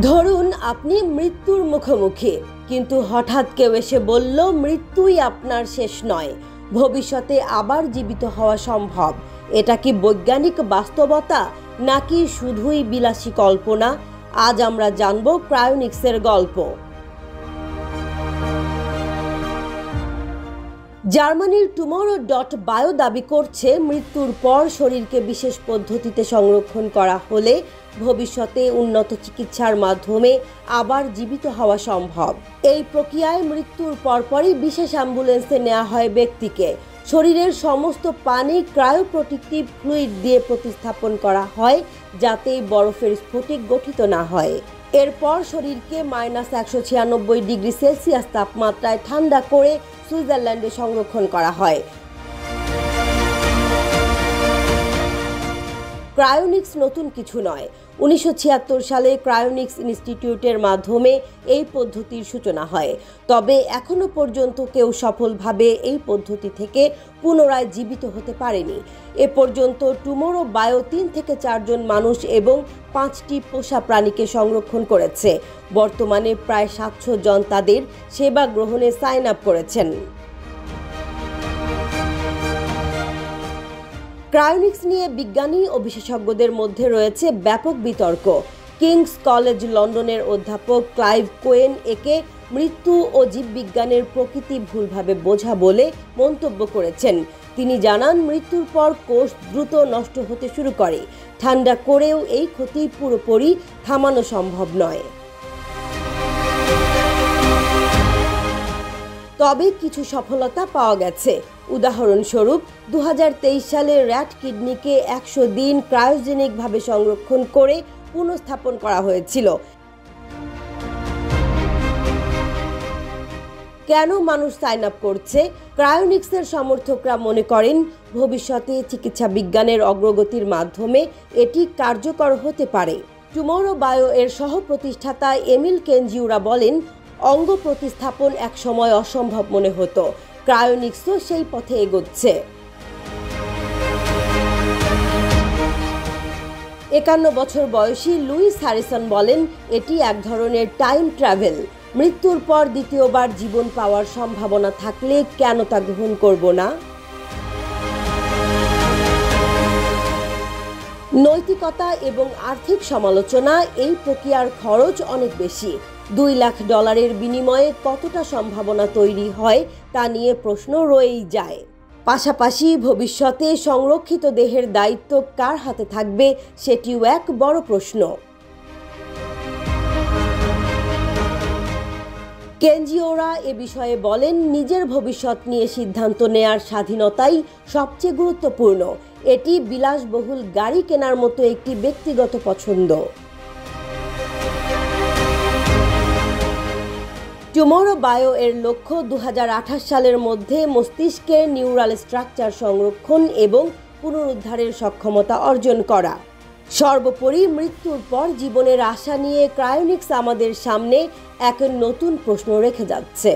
ধরুন আপনি মৃত্যুর মুখোমুখি, কিন্তু হঠাৎ কেউ এসে বলল মৃত্যুই আপনার শেষ নয়, ভবিষ্যতে আবার জীবিত হওয়া সম্ভব। এটা কি বৈজ্ঞানিক বাস্তবতা নাকি শুধুই বিলাসী কল্পনা? আজ আমরা জানব ক্রায়োনিক্সের গল্প। জার্মানির টুমরো.বায়ো দাবি করছে মৃত্যুর পর শরীরকে বিশেষ পদ্ধতিতে সংরক্ষণ করা হলে ভবিষ্যতে উন্নত চিকিৎসার মাধ্যমে আবার জীবিত হওয়া সম্ভব। এই প্রক্রিয়ায় মৃত্যুর পরপরই বিশেষ অ্যাম্বুলেন্সে নেওয়া হয় ব্যক্তিকে। শরীরের সমস্ত পানি ক্রায়োপ্রোটেক্টিভ ফ্লুইড দিয়ে প্রতিস্থাপন করা হয়, যাতে বরফের স্ফটিক গঠিত না হয়। এরপর শরীরকে -196 ডিগ্রি সেলসিয়াস তাপমাত্রায় ঠান্ডা করে সুইজারল্যান্ডে সংরক্ষণ করা হয়। ক্রায়োনিক্স নতুন কিছু নয়। 1976 সালে ক্রায়োনিক্স ইনস্টিটিউটের মাধ্যমে এই পদ্ধতির সূচনা হয়। তবে এখনো পর্যন্ত কেউ সফলভাবে এই পদ্ধতি থেকে পুনরায় জীবিত হতে পারেনি। এ পর্যন্ত টুমরো.বায়ো 3 থেকে 4 জন মানুষ এবং 5টি পোষা প্রাণীকে সংরক্ষণ করেছে। বর্তমানে প্রায় 700 জন তাদের সেবা গ্রহণে সাইন আপ করেছেন। ক্রায়োনিক্স নিয়ে বিজ্ঞানী ও বিশেষজ্ঞদের মধ্যে রয়েছে ব্যাপক বিতর্ক। কিংস কলেজ লন্ডনের অধ্যাপক ক্লাইভ কোয়েন একে মৃত্যু ও জীববিজ্ঞানের প্রকৃতি ভুলভাবে বোঝা বলে মন্তব্য করেছেন। তিনি জানান, মৃত্যুর পর কোষ দ্রুত নষ্ট হতে শুরু করে। ঠান্ডা করেও এই ক্ষতি পুরোপুরি থামানো সম্ভব নয়। তবে কিছু সফলতা পাওয়া গেছে। উদাহরণস্বরূপ 2023 সালে র্যাট কিডনিকে 100 দিন ক্রায়োজেনিকভাবে সংরক্ষণ করে পুনঃস্থাপন করা হয়েছিল। কেন মানুষ সাইন আপ করছে? ক্রায়োনিক্সের সমর্থকরা মনে করেন ভবিষ্যতে চিকিৎসা বিজ্ঞানের অগ্রগতির মাধ্যমে এটি কার্যকর হতে পারে। টুমরো.বায়ো এর সহ প্রতিষ্ঠাতা এমিল কেনজিউরা বলেন, অঙ্গ প্রতিস্থাপন একসময় অসম্ভব মনে হতো, ক্রায়োনিক্সও সেই পথে এগোচ্ছে। 51 বছর বয়সী লুইস হ্যারিসন বলেন, এটি এক ধরনের টাইম ট্রাভেল। মৃত্যুর পর দ্বিতীয়বার জীবন পাওয়ার সম্ভাবনা থাকলে কেন তা গ্রহণ করব না? নৈতিকতা এবং আর্থিক সমালোচনা। এই প্রক্রিয়ার খরচ অনেক বেশি। $2 লাখ বিনিময়ে কতটা সম্ভাবনা তৈরি হয় তা নিয়ে প্রশ্ন রয়েই যায়। পাশাপাশি ভবিষ্যতে সংরক্ষিত দেহের দায়িত্ব কার হাতে থাকবে সেটিও এক বড় প্রশ্ন। কেনজিওরা এ বিষয়ে বলেন, নিজের ভবিষ্যৎ নিয়ে সিদ্ধান্ত নেয়ার স্বাধীনতাই সবচেয়ে গুরুত্বপূর্ণ। এটি বিলাসবহুল গাড়ি কেনার মতো একটি ব্যক্তিগত পছন্দ। টুমরো.বায়ো এর লক্ষ্য 2028 সালের মধ্যে মস্তিষ্কের নিউরাল স্ট্রাকচার সংরক্ষণ এবং পুনরুদ্ধারের সক্ষমতা অর্জন করা। সর্বোপরি মৃত্যুর পর জীবনের আশা নিয়ে ক্রায়োনিক্স আমাদের সামনে এক নতুন প্রশ্ন রেখে যাচ্ছে।